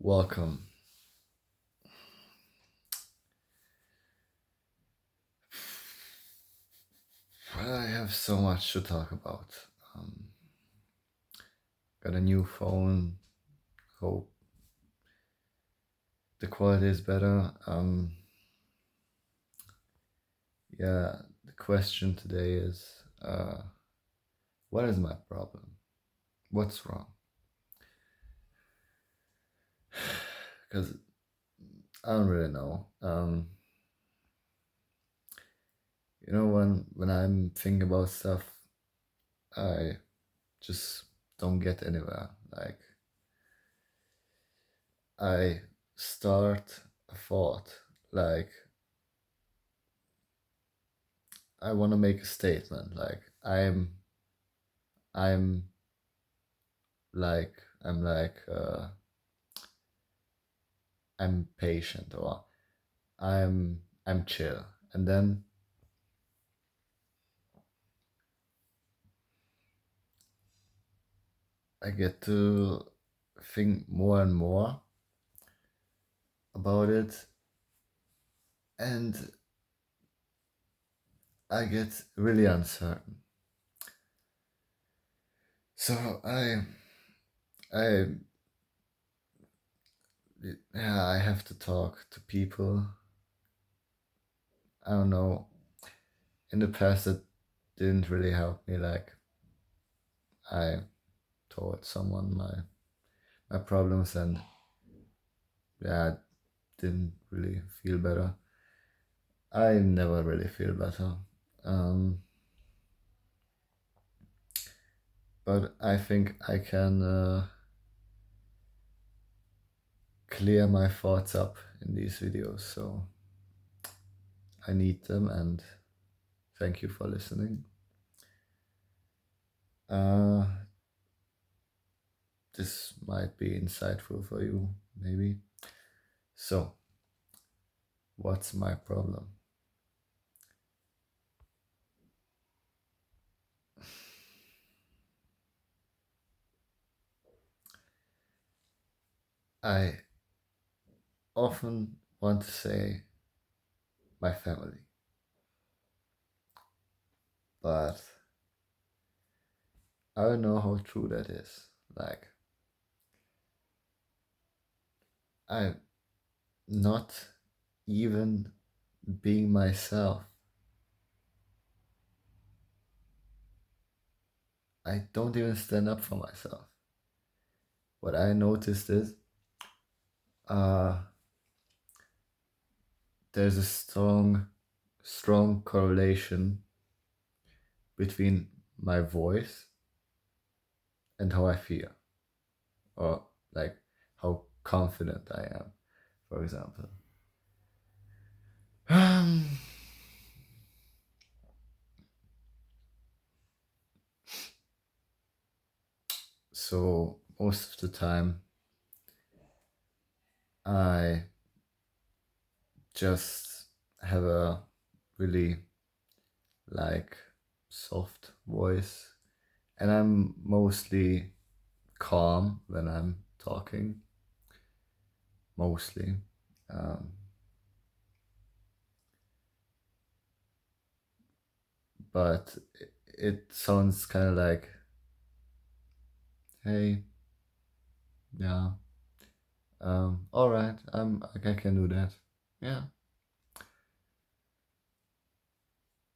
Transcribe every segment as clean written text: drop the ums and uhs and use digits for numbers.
Welcome. Well, I have so much to talk about. Um, got a new phone. Hope the quality is better. Yeah, the question today is what is my problem? What's wrong? Because I don't really know. When I'm thinking about stuff, I just don't get anywhere. Like, I start a thought, like, I want to make a statement, like, I'm I'm I'm patient, or I'm chill. And then I get to think more and more about it, and I get really uncertain. So I yeah, I have to talk to people. I don't know. In the past it didn't really help me. Like, I told someone my problems, and yeah, I didn't really feel better. I never really feel better. Um, but I think I can clear my thoughts up in these videos, so I need them, and thank you for listening. Uh, this might be insightful for you, maybe. So, what's my problem? I often want to say my family, but I don't know how true that is. Like, I'm not even being myself. I don't even stand up for myself. What I noticed is uh, there's a strong correlation between my voice and how I feel, or like how confident I am, for example. Um, so most of the time, I just have a really like soft voice, and I'm mostly calm when I'm talking. Mostly. Um, but it sounds kind of like, hey, yeah, all right, I can do that. Yeah.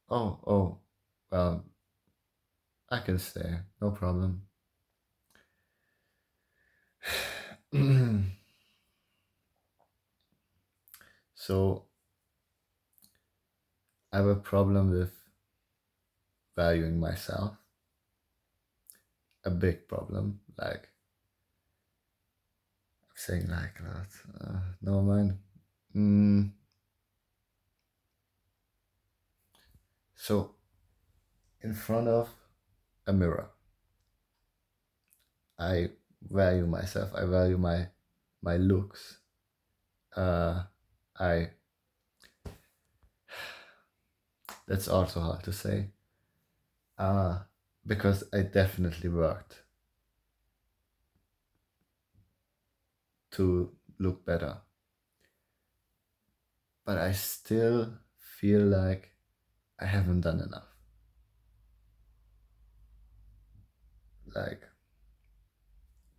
Oh, well, I can stay, no problem. So I have a problem with valuing myself, a big problem. Like, I'm saying like that. Never mind. Mm, so in front of a mirror, I value myself. I value my looks. Uh, I That's also hard to say. Uh, because I definitely worked to look better. But I still feel like I haven't done enough. Like,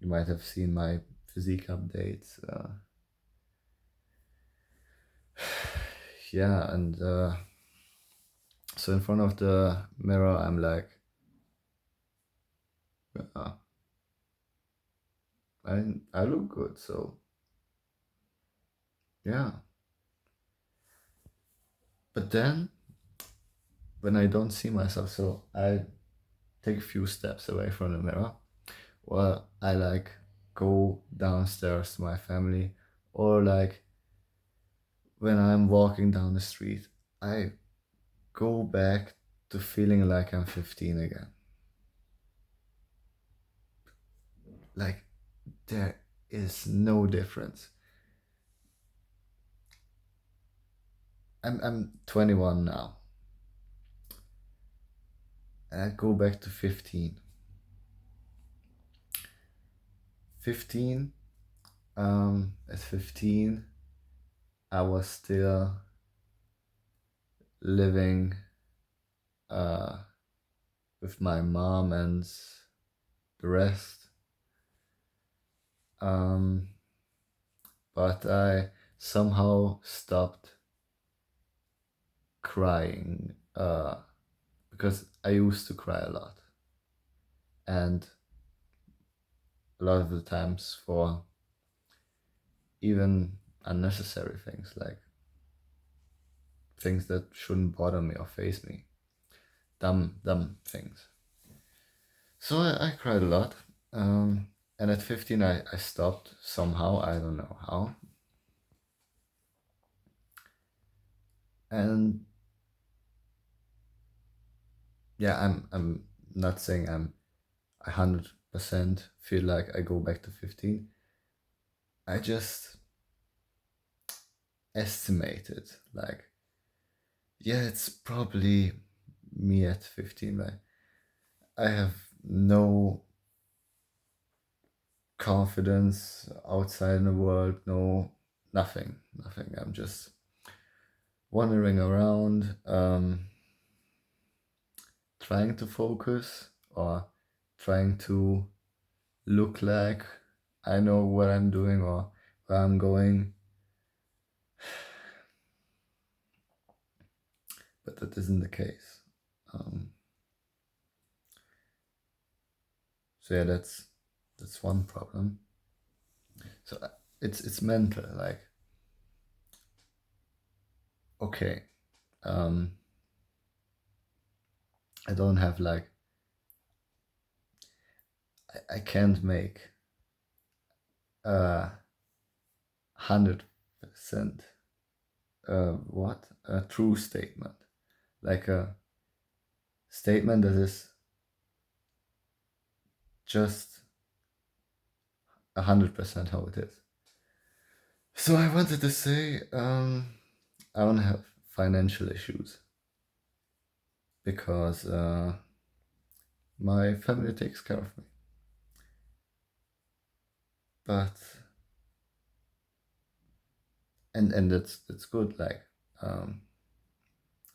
you might have seen my physique updates. Yeah, and so in front of the mirror, I'm like, uh, I look good. So yeah. But then when I don't see myself, so I take a few steps away from the mirror, or I like go downstairs to my family, or like when I'm walking down the street, I go back to feeling like I'm 15 again. Like there is no difference. I'm 21 now, and I go back to 15. 15. At 15, I was still living uh, with my mom and the rest. Um, but I somehow stopped crying because I used to cry a lot. And a lot of the times for even unnecessary things, like things that shouldn't bother me or face me. Dumb things. So I cried a lot. And at 15, I stopped somehow. I don't know how. And yeah, I'm not saying I'm 100% feel like I go back to 15. I just estimated, like, yeah, it's probably me at 15. Like, I have no confidence outside in the world, no, nothing. I'm just wandering around, trying to focus or trying to look like I know what I'm doing or where I'm going. But that isn't the case. Um, so yeah, that's one problem. So it's mental. Like, okay, um, I don't have like I can't make 100% what a true statement, like a statement that is just 100% how it is. So I wanted to say I don't have financial issues because my family takes care of me. But and that's good. Like um,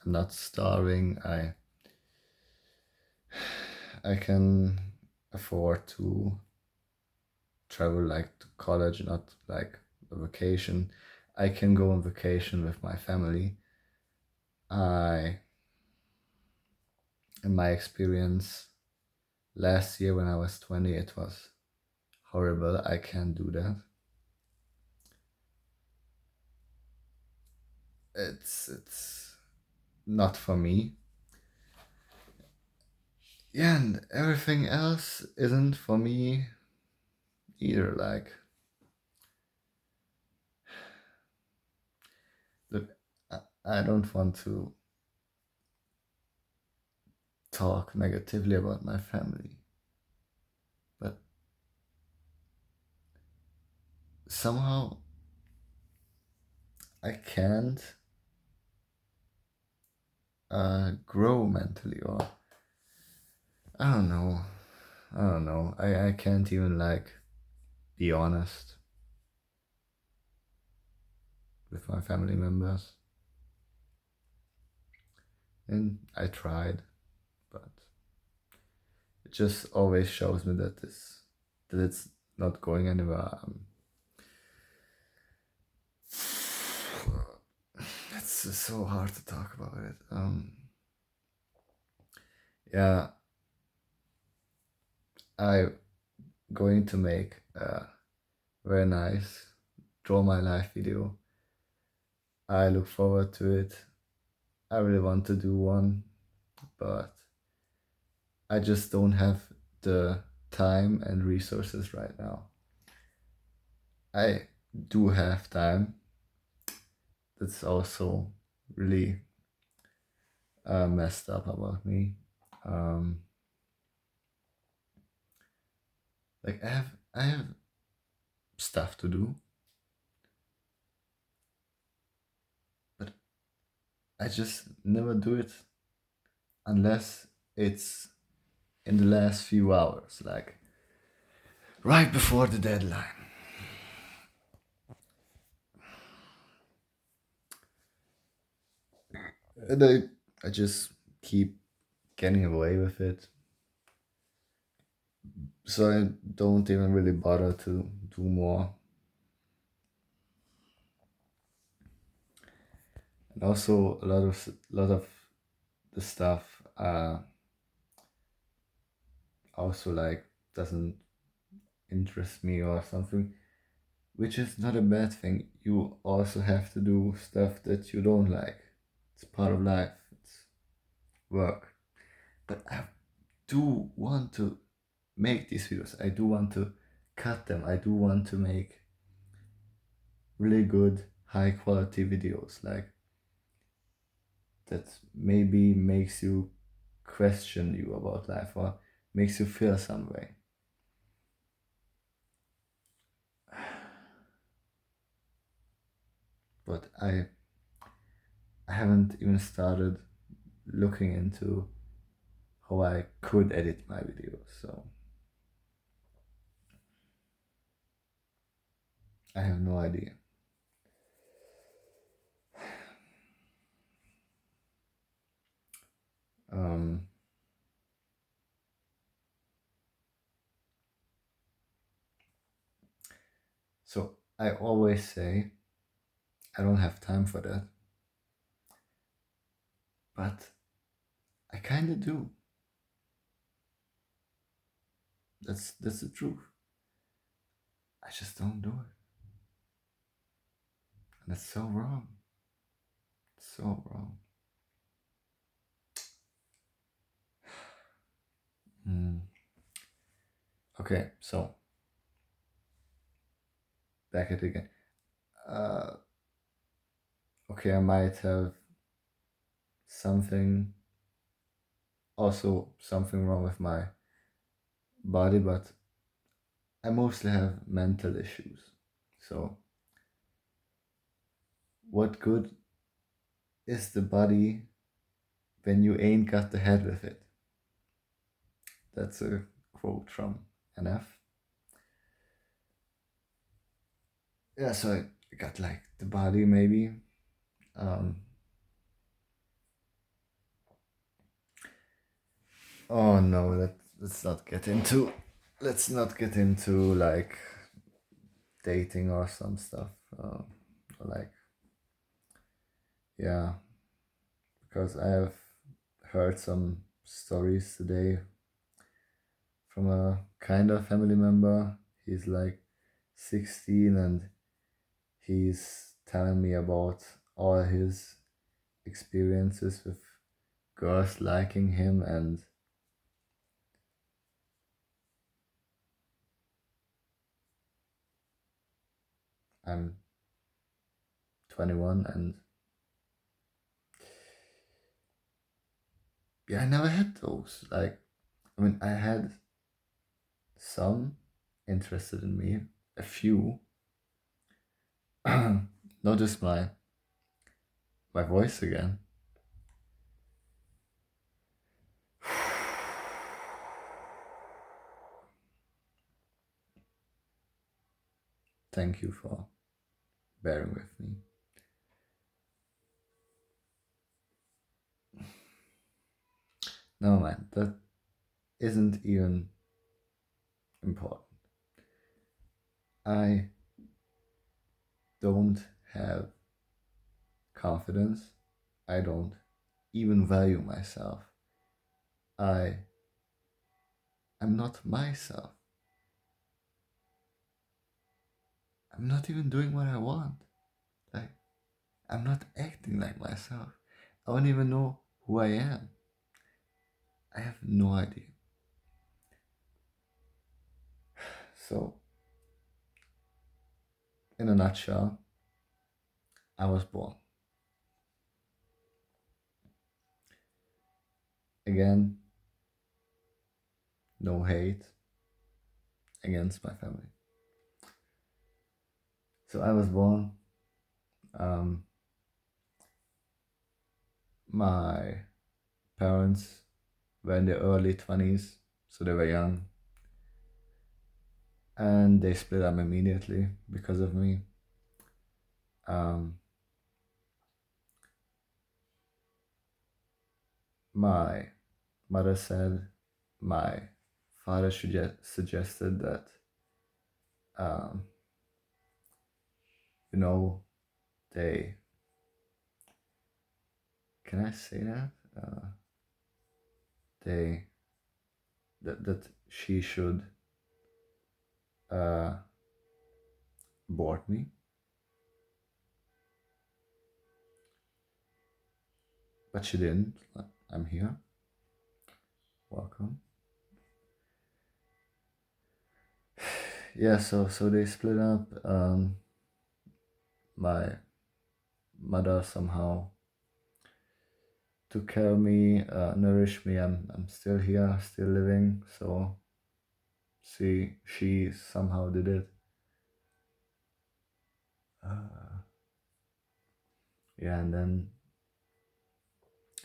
I'm not starving. I can afford to travel like to college, not like a vacation. I can go on vacation with my family. I In my experience last year when I was 20, it was horrible. I can't do that. It's not for me. Yeah, and everything else isn't for me either. Like, look, I don't want to talk negatively about my family, but somehow I can't grow mentally, or I don't know. I don't know. I can't even like be honest. with my family members. And I tried, but it just always shows me that it's not going anywhere. It's just so hard to talk about it. Yeah, I going to make a very nice draw my life video. I look forward to it. I really want to do one, but I just don't have the time and resources right now. I do have time. That's also really messed up about me. Um, like I have stuff to do, but I just never do it unless it's in the last few hours, like right before the deadline. And I just keep getting away with it. So I don't even really bother to do more. And also a lot of the stuff also like doesn't interest me or something, which is not a bad thing. You also have to do stuff that you don't like. It's part of life. It's work. But I do want to make these videos. I do want to cut them. I do want to make really good, high quality videos like that maybe makes you question you about life or makes you feel some way. But I haven't even started looking into how I could edit my videos, so I have no idea. Um, so I always say I don't have time for that, but I kind of do. That's the truth. I just don't do it, and it's so wrong. So wrong. Mm. Okay, so back at it again. Uh, okay, I might have something, also something wrong with my body, but I mostly have mental issues. So, what good is the body when you ain't got the head with it? That's a quote from NF. Yeah, so I got like the body maybe. Um, oh no, let's not get into like dating or some stuff. Or like yeah, because I have heard some stories today from a kind of family member. He's like 16 and he's telling me about all his experiences with girls liking him, and I'm 21 and yeah, I never had those. Like, I mean, I had some interested in me, a few. Notice my voice again. Thank you for bearing with me. No, man, that isn't even important. I don't have confidence. I don't even value myself. I am not myself. I'm not even doing what I want. Like, I'm not acting like myself. I don't even know who I am. I have no idea. So, in a nutshell, I was born. Again, no hate against my family. So I was born. Um, my parents were in their early 20s, so they were young. And they split up immediately because of me. Um, my mother said my father suggested that, um, you know, they, can I say that? They, that she should uh, abort me. But she didn't. I'm here. Welcome. Yeah, so they split up. My mother somehow took care of me, nourished me. I'm still here, still living. So she somehow did it. Yeah, and then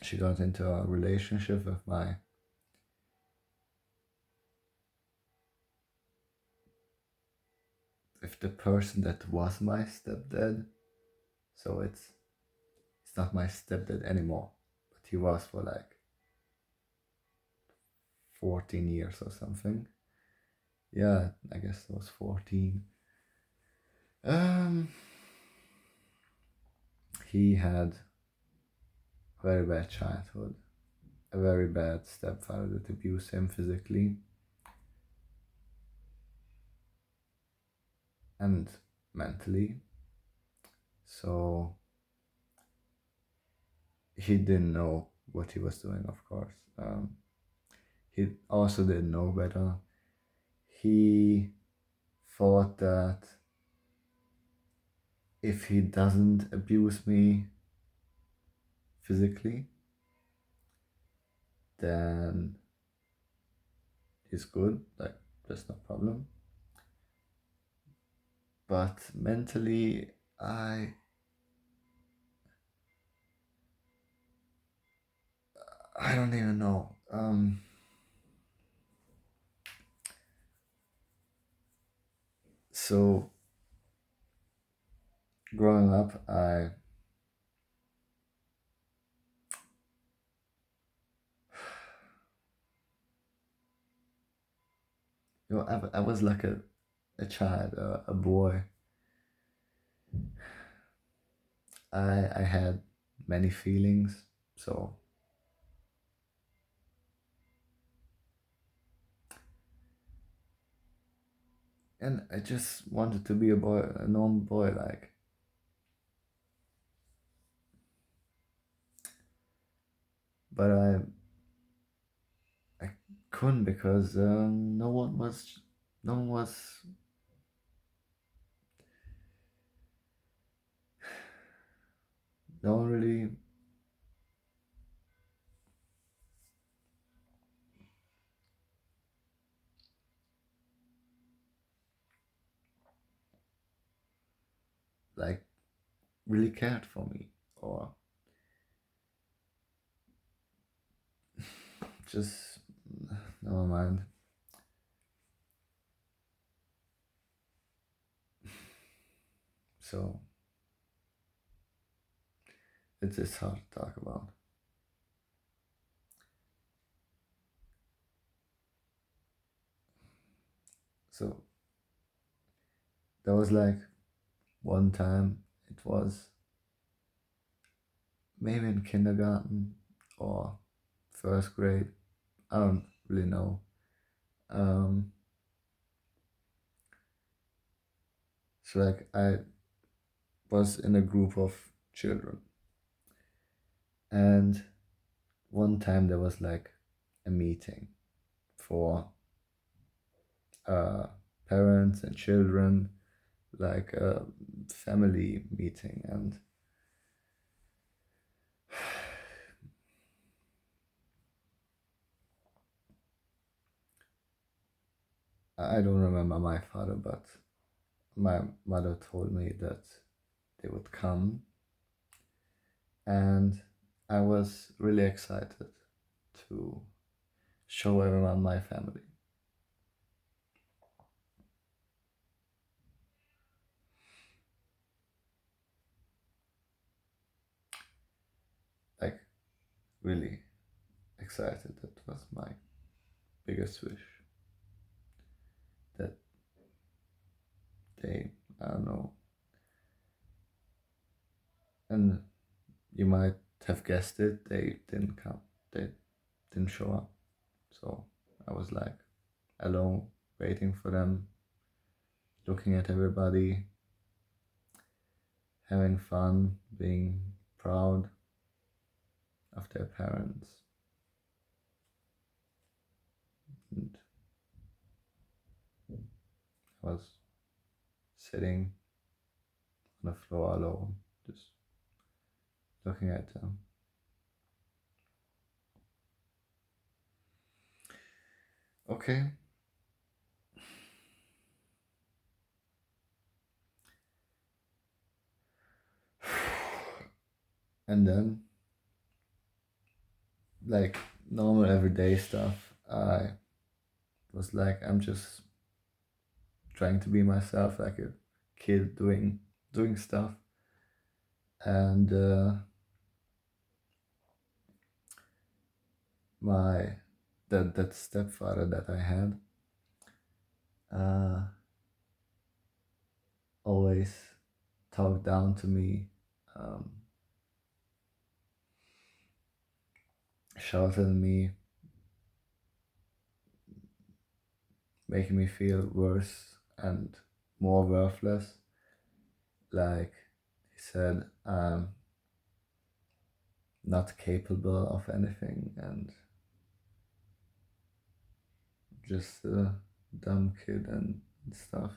she got into a relationship with the person that was my stepdad. So it's not my stepdad anymore, but he was for like 14 years or something. Yeah, I guess it was 14. Um, he had a very bad childhood, a very bad stepfather that abused him physically and mentally. So he didn't know what he was doing, of course. He also didn't know better. He thought that if he doesn't abuse me physically, then he's good. Like, there's no problem. But mentally, I don't even know. So growing up, I was like a child, a boy. I had many feelings, so and I just wanted to be a boy, a normal boy, like. But I couldn't because no one was no one really like really cared for me or just never mind. So it's hard to talk about. So there was like one time, it was maybe in kindergarten or first grade. I don't really know. Um, so like I was in a group of children, and one time there was like a meeting for uh, parents and children, like a family meeting, and I don't remember my father, but my mother told me that they would come, and I was really excited to show everyone my family. Like, really excited. That was my biggest wish. That they, I don't know, and you might have guessed it, they didn't come. They didn't show up. So I was like alone, waiting for them, looking at everybody, having fun, being proud of their parents. And I was sitting on the floor alone, just looking at them. Okay. And then, like normal everyday stuff, I was like, I'm just trying to be myself, like a kid doing stuff. And my that stepfather that I had uh, always talked down to me, um, shouted at me, making me feel worse and more worthless. Like he said, I'm not capable of anything and just a dumb kid and stuff.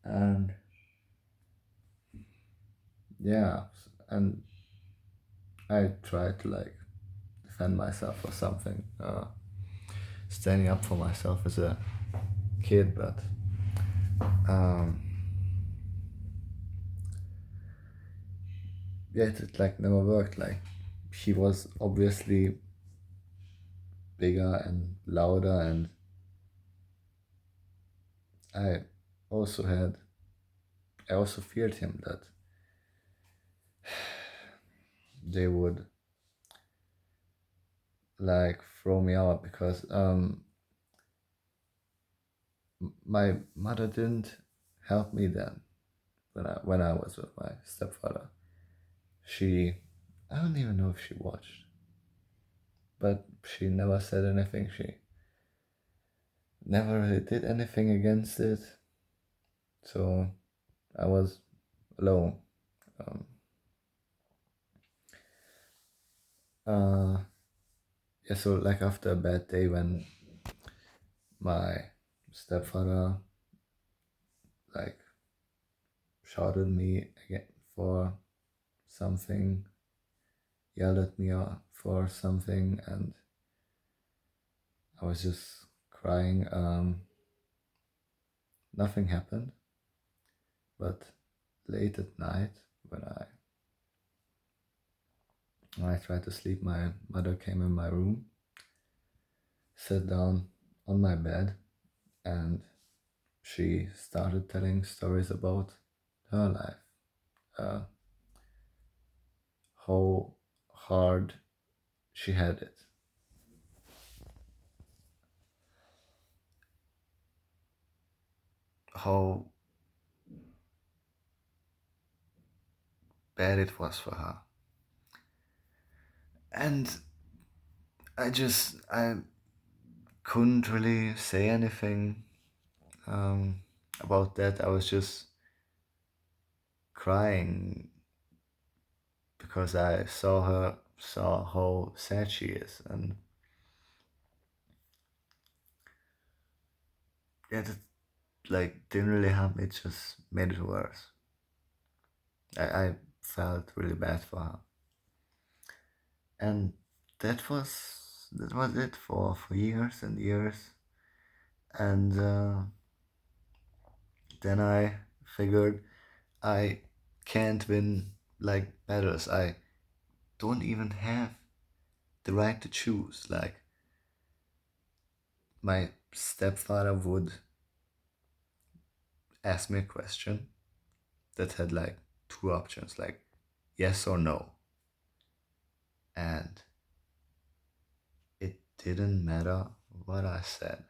And yeah, and I tried to like defend myself or something, standing up for myself as a kid, but um, yeah, it like never worked. Like he was obviously bigger and louder, and I also had, I also feared him that they would like throw me out because my mother didn't help me then when I was with my stepfather. She, I don't even know if she watched, but she never said anything. She never really did anything against it. So I was alone. Um, uh, yeah, so like after a bad day when my stepfather like shouted me again for something, yelled at me for something, and I was just crying. Nothing happened, but late at night when I tried to sleep, my mother came in my room, sat down on my bed, and she started telling stories about her life, uh, how hard she had it. how bad it was for her. And I couldn't really say anything um, about that. I was just crying because I saw how sad she is, and yeah, that like didn't really help me. It just made it worse. I felt really bad for her, and that was it for years and years, and then I figured I can't win like battles. I don't even have the right to choose. Like my stepfather would ask me a question that had like two options, like yes or no. And it didn't matter what I said.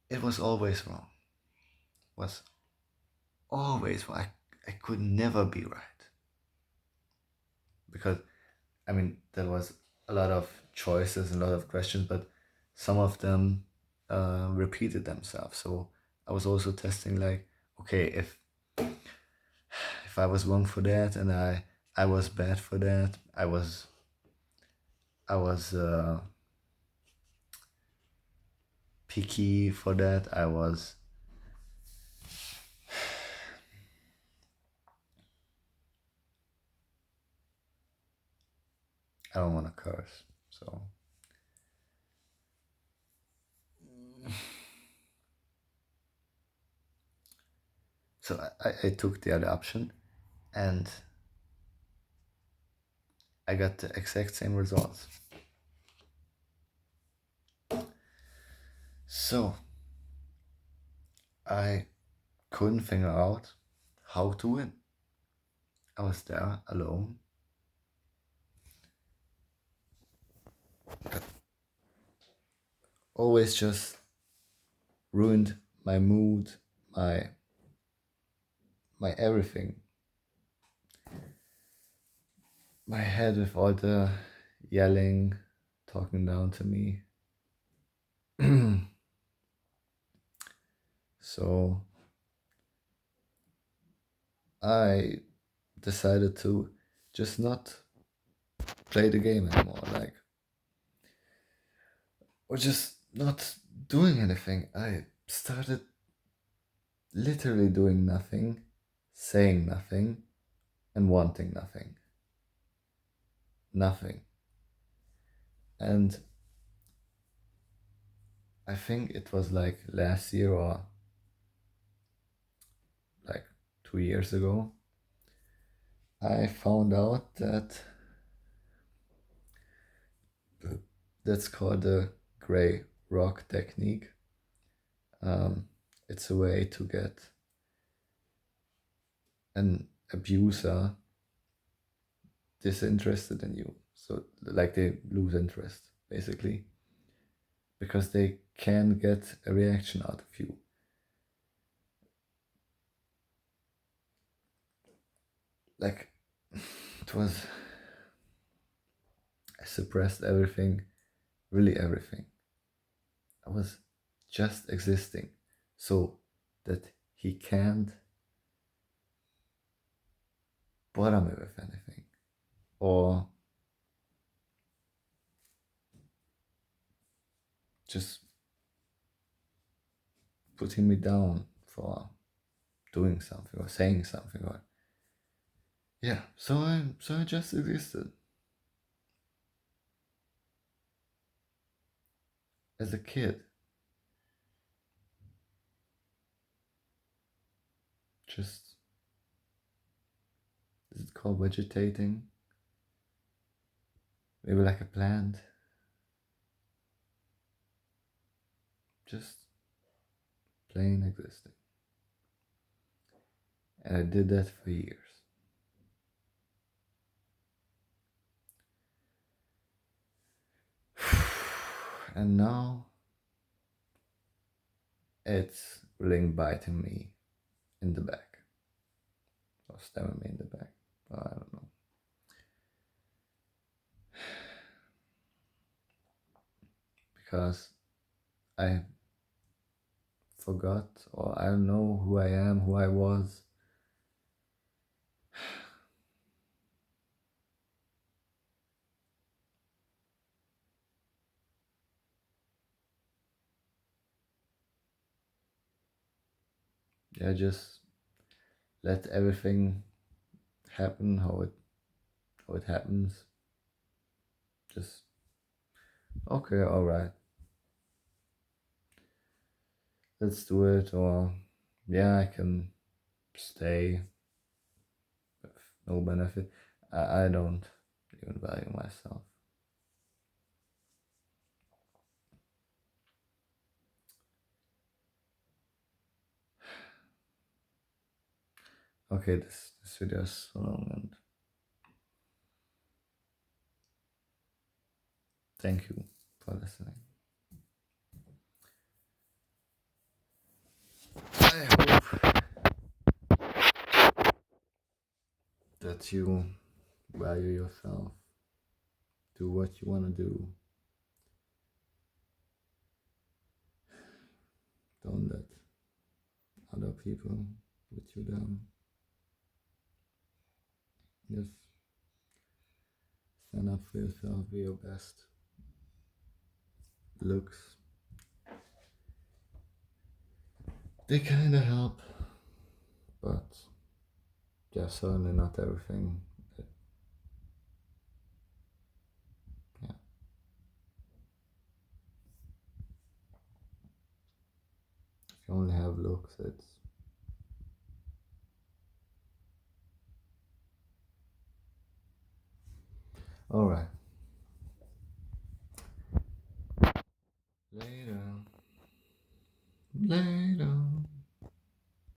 It was always wrong. Was always wrong. I could never be right. Because I mean there was a lot of choices and a lot of questions, but some of them repeated themselves. So I was also testing like, okay, if I was wrong for that and I was bad for that, I was picky for that. I don't want to curse, so I took the other option, and I got the exact same results. So I couldn't figure out how to win. I was there alone. Always just ruined my mood, my my everything. My head with all the yelling, talking down to me. So I decided to just not play the game anymore, like, or just not doing anything. I started literally doing nothing, saying nothing, and wanting nothing. Nothing. And I think it was like last year or like 2 years ago, I found out that that's called the gray rock technique. It's a way to get an abuser disinterested in you. So, like, they lose interest, basically, because they can get a reaction out of you. Like, it was, I suppressed everything, really everything. I was just existing so that he can't bother me with anything or just putting me down for doing something or saying something, or yeah, so I just existed as a kid, just, is it called vegetating, maybe like a plant, just plain existing. And I did that for years. And now it's really biting me in the back, or stabbing me in the back. Well, I don't know. Because I forgot, or I don't know who I am, who I was. Yeah, just let everything happen how it happens. Just okay, all right, let's do it. Or yeah, I can stay with no benefit. I don't even value myself. Okay, this video is so long, and thank you for listening. I hope that you value yourself, do what you want to do. Don't let other people put you down. Just stand up for yourself, be your best. Looks, they kind of help, but they're certainly not everything. Yeah, if you only have looks, it's alright.